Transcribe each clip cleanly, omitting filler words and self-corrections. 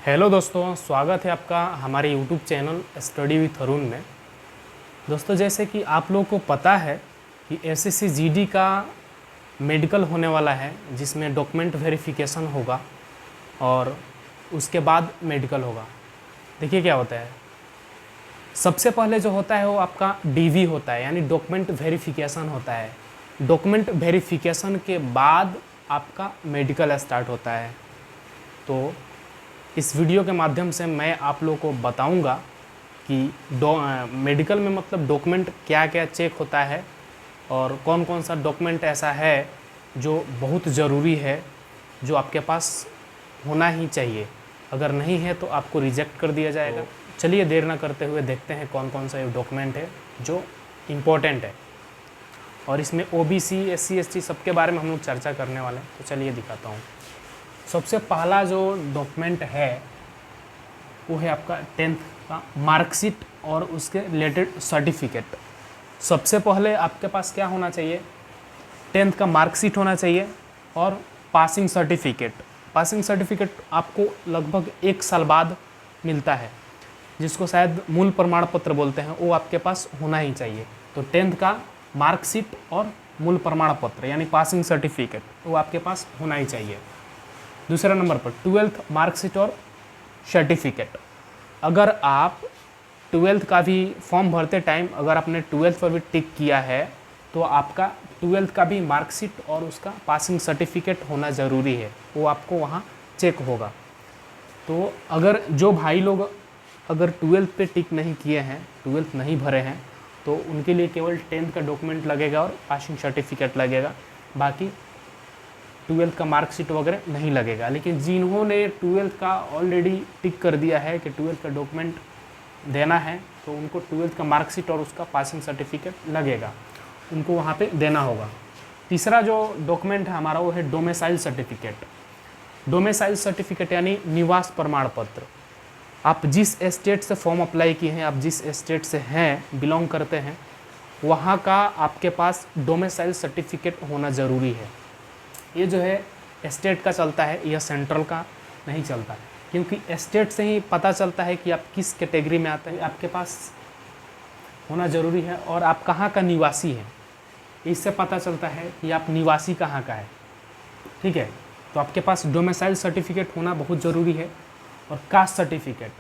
Hello दोस्तों, स्वागत है आपका हमारे YouTube channel study with Arun में। दोस्तों, जैसे कि आप लोगों को पता है कि एसएससी जीडी का मेडिकल होने वाला है, जिसमें डॉक्यूमेंट वेरिफिकेशन होगा और उसके बाद मेडिकल होगा। देखिए क्या होता है, सबसे पहले जो होता है वो आपका डीवी होता है, यानी डॉक्यूमेंट वेरिफिकेशन होता है। डॉक्यूमेंट वेरिफिकेशन के बाद आपका मेडिकल स्टार्ट होता है। तो इस वीडियो के माध्यम से मैं आप लोगों को बताऊंगा कि मेडिकल में मतलब डॉक्यूमेंट क्या क्या चेक होता है और कौन कौन सा डॉक्यूमेंट ऐसा है जो बहुत ज़रूरी है, जो आपके पास होना ही चाहिए। अगर नहीं है तो आपको रिजेक्ट कर दिया जाएगा। तो चलिए देर ना करते हुए देखते हैं कौन कौन सा ये डॉक्यूमेंट है जो इम्पोर्टेंट है, और इसमें ओबीसी, एससी, एसटी सबके बारे में हम लोग चर्चा करने वाले हैं। तो चलिए दिखाता हूँ। सबसे पहला जो डॉक्यूमेंट है वो है आपका 10th का मार्कशीट और उसके रिलेटेड सर्टिफिकेट। सबसे पहले आपके पास क्या होना चाहिए, 10th का मार्कशीट होना चाहिए और पासिंग सर्टिफिकेट। पासिंग सर्टिफिकेट आपको लगभग 1 साल बाद मिलता है, जिसको शायद मूल प्रमाण पत्र बोलते हैं, वो आपके पास होना ही चाहिए। तो 10th का मार्कशीट और मूल प्रमाण पत्र यानी पासिंग सर्टिफिकेट वो आपके पास होना ही चाहिए। दूसरा नंबर पर 12th मार्कशीट और सर्टिफिकेट। अगर आप 12th का भी फॉर्म भरते टाइम अगर आपने 12th पर भी टिक किया है तो आपका 12th का भी मार्कशीट और उसका पासिंग सर्टिफिकेट होना ज़रूरी है, वो आपको वहाँ चेक होगा। तो अगर जो भाई लोग अगर 12th पे टिक नहीं किए हैं, 12th नहीं भरे हैं, तो उनके लिए केवल 10th का डॉक्यूमेंट लगेगा और पासिंग सर्टिफिकेट लगेगा, बाकी 12th का मार्कशीट वगैरह नहीं लगेगा। लेकिन जिन्होंने 12th का ऑलरेडी टिक कर दिया है कि 12th का डॉक्यूमेंट देना है, तो उनको 12th का मार्कशीट और उसका पासिंग सर्टिफिकेट लगेगा, उनको वहाँ पे देना होगा। तीसरा जो डॉक्यूमेंट है हमारा वो है डोमिसाइल सर्टिफिकेट। डोमिसाइल सर्टिफिकेट यानी निवास प्रमाण पत्र। आप जिस स्टेट से फॉर्म अप्लाई किए हैं, आप जिस स्टेट से हैं, बिलोंग करते हैं, वहाँ का आपके पास डोमिसाइल सर्टिफिकेट होना ज़रूरी है। ये जो है स्टेट का चलता है, यह सेंट्रल का नहीं चलता, क्योंकि स्टेट से ही पता चलता है कि आप किस कैटेगरी में आते हैं, आपके पास होना ज़रूरी है। और आप कहाँ का निवासी हैं, इससे पता चलता है कि आप निवासी कहाँ का है। ठीक है, तो आपके पास डोमिसाइल सर्टिफिकेट होना बहुत ज़रूरी है। और कास्ट सर्टिफिकेट,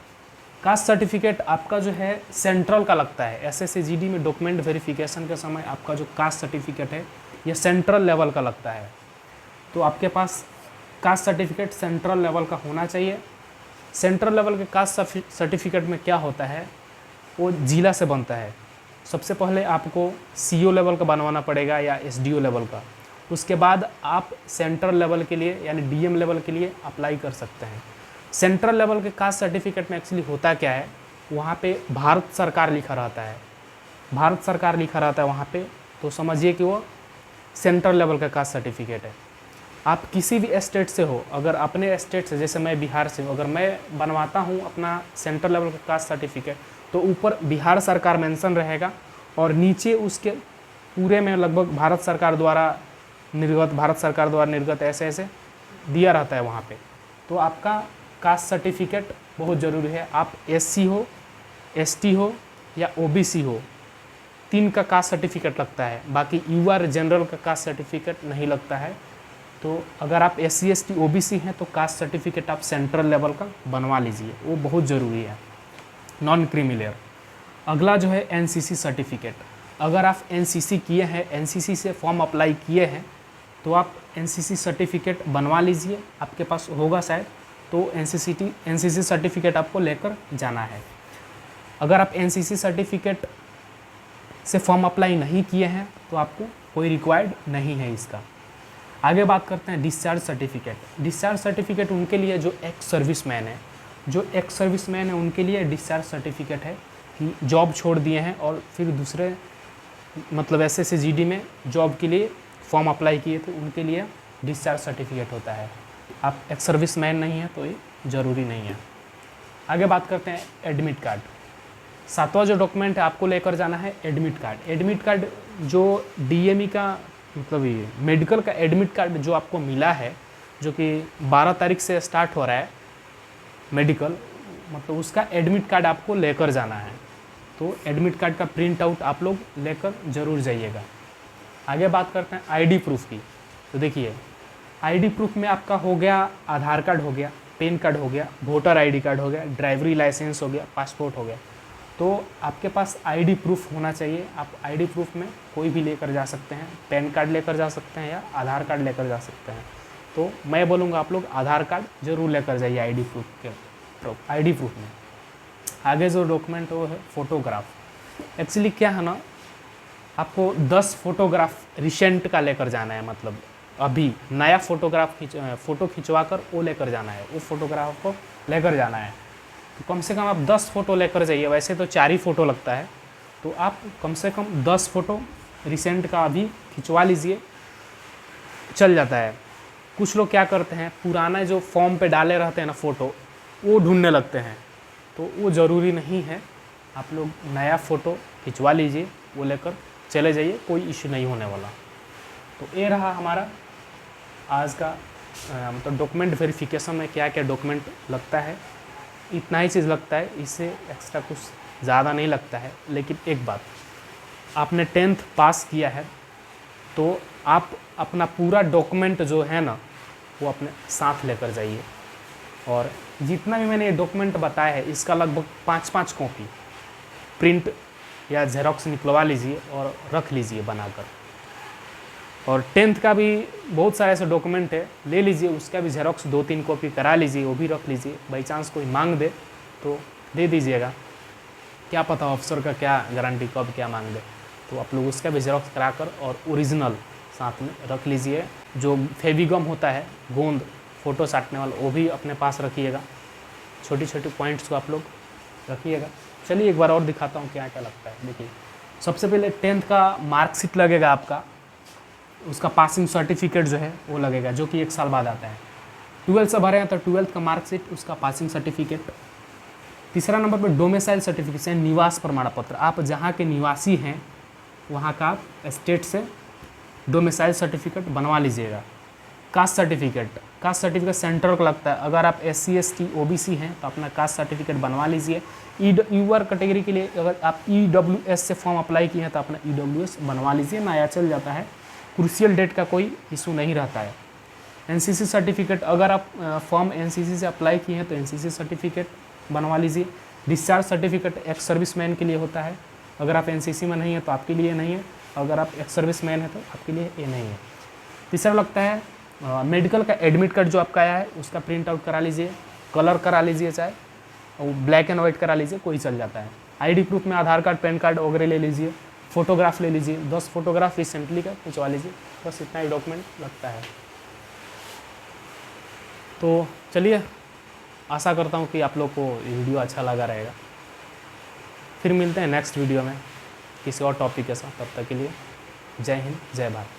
कास्ट सर्टिफिकेट आपका जो है सेंट्रल का लगता है। एसएससी जीडी में डॉक्यूमेंट वेरिफिकेशन के समय आपका जो कास्ट सर्टिफिकेट है यह सेंट्रल लेवल का लगता है। तो आपके पास कास्ट सर्टिफिकेट सेंट्रल लेवल का होना चाहिए। सेंट्रल लेवल के कास्ट सर्टिफिकेट में क्या होता है, वो जिला से बनता है। सबसे पहले आपको सीओ लेवल का बनवाना पड़ेगा या एसडीओ लेवल का, उसके बाद आप सेंट्रल लेवल के लिए यानी डीएम लेवल के लिए अप्लाई कर सकते हैं। सेंट्रल लेवल के कास्ट सर्टिफिकेट में एक्चुअली होता क्या है, वहाँ पे भारत सरकार लिखा रहता है, भारत सरकार लिखा रहता है वहाँ पे, तो समझिए कि वो सेंट्रल लेवल का कास्ट सर्टिफिकेट है। आप किसी भी स्टेट से हो, अगर अपने स्टेट से, जैसे मैं बिहार से हूँ, अगर मैं बनवाता हूँ अपना सेंट्रल लेवल का कास्ट सर्टिफिकेट, तो ऊपर बिहार सरकार मेंशन रहेगा और नीचे उसके पूरे में लगभग भारत सरकार द्वारा निर्गत ऐसे ऐसे दिया रहता है वहाँ पे। तो आपका कास्ट सर्टिफिकेट बहुत ज़रूरी है। आप एससी हो, एसटी हो या ओबीसी हो, 3 का कास्ट सर्टिफिकेट लगता है, बाकी यूआर जनरल का कास्ट सर्टिफिकेट नहीं लगता है। तो अगर आप एससी, एसटी, ओबीसी हैं तो कास्ट सर्टिफिकेट आप सेंट्रल लेवल का बनवा लीजिए, वो बहुत ज़रूरी है, नॉन क्रीमी। अगला जो है एनसीसी सर्टिफिकेट। अगर आप एनसीसी किए हैं, एनसीसी से फॉर्म अप्लाई किए हैं, तो आप एनसीसी सर्टिफिकेट बनवा लीजिए, आपके पास होगा शायद, तो एनसीसी सर्टिफिकेट आपको लेकर जाना है। अगर आप एनसीसी सर्टिफिकेट से फॉर्म अप्लाई नहीं किए हैं तो आपको कोई रिक्वायर्ड नहीं है इसका। आगे बात करते हैं डिस्चार्ज सर्टिफिकेट। डिस्चार्ज सर्टिफिकेट उनके लिए जो एक्स सर्विसमैन है, उनके लिए डिस्चार्ज सर्टिफिकेट है कि जॉब छोड़ दिए हैं और फिर दूसरे मतलब एसएससी जीडी में जॉब के लिए फॉर्म अप्लाई किए थे, उनके लिए डिस्चार्ज सर्टिफिकेट होता है। आप एक्स सर्विसमैन नहीं हैं तो ये ज़रूरी नहीं है। आगे बात करते हैं एडमिट कार्ड। 7वां जो डॉक्यूमेंट है आपको लेकर जाना है एडमिट कार्ड। एडमिट कार्ड जो डीएमई का मतलब ये मेडिकल का एडमिट कार्ड जो आपको मिला है, जो कि 12 तारीख से स्टार्ट हो रहा है, मेडिकल, मतलब उसका एडमिट कार्ड आपको लेकर जाना है। तो एडमिट कार्ड का प्रिंट आउट आप लोग लेकर ज़रूर जाइएगा। आगे बात करते हैं आईडी प्रूफ की। तो देखिए, आईडी प्रूफ में आपका हो गया आधार कार्ड हो गया, पैन कार्ड हो गया, वोटर आईडी कार्ड हो गया, ड्राइवरी लाइसेंस हो गया, पासपोर्ट हो गया। तो आपके पास आईडी प्रूफ होना चाहिए। आप आईडी प्रूफ में कोई भी लेकर जा सकते हैं, पैन कार्ड लेकर जा सकते हैं या आधार कार्ड लेकर जा सकते हैं। तो मैं बोलूँगा आप लोग आधार कार्ड जरूर लेकर जाइए आईडी प्रूफ में। आगे जो डॉक्यूमेंट वो है फ़ोटोग्राफ। एक्चुअली क्या है ना, आपको 10 फोटोग्राफ रिसेंट का लेकर जाना है, मतलब अभी नया फ़ोटो खिंचवा कर वो लेकर जाना है, वो फोटोग्राफ को लेकर जाना है। तो कम से कम आप 10 फ़ोटो लेकर जाइए। वैसे तो 4 ही फ़ोटो लगता है, तो आप कम से कम 10 फ़ोटो रिसेंट का अभी खिंचवा लीजिए, चल जाता है। कुछ लोग क्या करते हैं, पुराना जो फॉर्म पे डाले रहते हैं ना फ़ोटो, वो ढूंढने लगते हैं, तो वो ज़रूरी नहीं है। आप लोग नया फ़ोटो खिंचवा लीजिए, वो लेकर चले जाइए, कोई इश्यू नहीं होने वाला। तो ये रहा हमारा आज का मतलब डॉक्यूमेंट वेरिफिकेशन में क्या क्या डॉक्यूमेंट लगता है। इतना ही चीज़ लगता है, इससे एक्स्ट्रा कुछ ज़्यादा नहीं लगता है। लेकिन एक बात, आपने 10th पास किया है तो आप अपना पूरा डॉक्यूमेंट जो है ना वो अपने साथ लेकर जाइए। और जितना भी मैंने ये डॉक्यूमेंट बताया है इसका लगभग 5-5 कॉपी प्रिंट या जेरोक्स निकलवा लीजिए और रख लीजिए बनाकर। और 10th का भी बहुत सारे ऐसे डॉक्यूमेंट है, ले लीजिए, उसका भी जेरोक्स 2-3 कॉपी करा लीजिए, वो भी रख लीजिए। बाई चांस कोई मांग दे तो दे दीजिएगा, क्या पता अफसर का क्या गारंटी कब क्या मांग दे। तो आप लोग उसका भी जेरोक्स करा कर और ओरिजिनल साथ में रख लीजिए। जो फेविगम होता है गोंद फ़ोटो साटने वाला, वो भी अपने पास रखिएगा। छोटी छोटी पॉइंट्स को आप लोग रखिएगा। चलिए एक बार और दिखाता हूँ क्या क्या लगता है। देखिए, सबसे पहले 10th का मार्कशीट लगेगा आपका, उसका पासिंग सर्टिफिकेट जो है वो लगेगा, जो कि 1 साल बाद आता है। 12th से भरे हैं तो 12th का मार्कशीट, उसका पासिंग सर्टिफिकेट। तीसरा नंबर पर डोमिसाइल सर्टिफिकेट, निवास प्रमाण पत्र। आप जहाँ के निवासी हैं वहाँ का आप स्टेट से डोमिसाइल सर्टिफिकेट बनवा लीजिएगा। कास्ट सर्टिफिकेट सेंट्रल का लगता है। अगर आप SC ST OBC हैं तो अपना कास्ट सर्टिफिकेट बनवा लीजिए। यूआर कैटेगरी के लिए अगर आप EWS से फॉर्म अप्लाई किए हैं तो अपना EWS बनवा लीजिए, नया चल जाता है। क्रूशियल डेट का कोई इशू नहीं रहता है। NCC सर्टिफिकेट, अगर आप फॉर्म NCC से अप्लाई किए हैं तो NCC सर्टिफिकेट बनवा लीजिए। डिस्चार्ज सर्टिफिकेट एक्स सर्विसमैन के लिए होता है, अगर आप NCC में नहीं है तो आपके लिए नहीं है, अगर आप एक्स सर्विसमैन है तो आपके लिए ये नहीं है। तीसरा लगता है मेडिकल का एडमिट कार्ड जो आपका आया है उसका प्रिंट आउट करा लीजिए, कलर करा लीजिए, चाहे वो ब्लैक एंड वाइट करा लीजिए, कोई चल जाता है। आईडी प्रूफ में आधार कार्ड पैन कार्ड वगैरह ले लीजिए। फ़ोटोग्राफ ले लीजिए, 10 फोटोग्राफ रिसेंटली का खिंचवा लीजिए। बस इतना ही डॉक्यूमेंट लगता है। तो चलिए, आशा करता हूँ कि आप लोग को ये वीडियो अच्छा लगा रहेगा। फिर मिलते हैं नेक्स्ट वीडियो में किसी और टॉपिक के साथ। तब तक के लिए जय हिंद, जय भारत।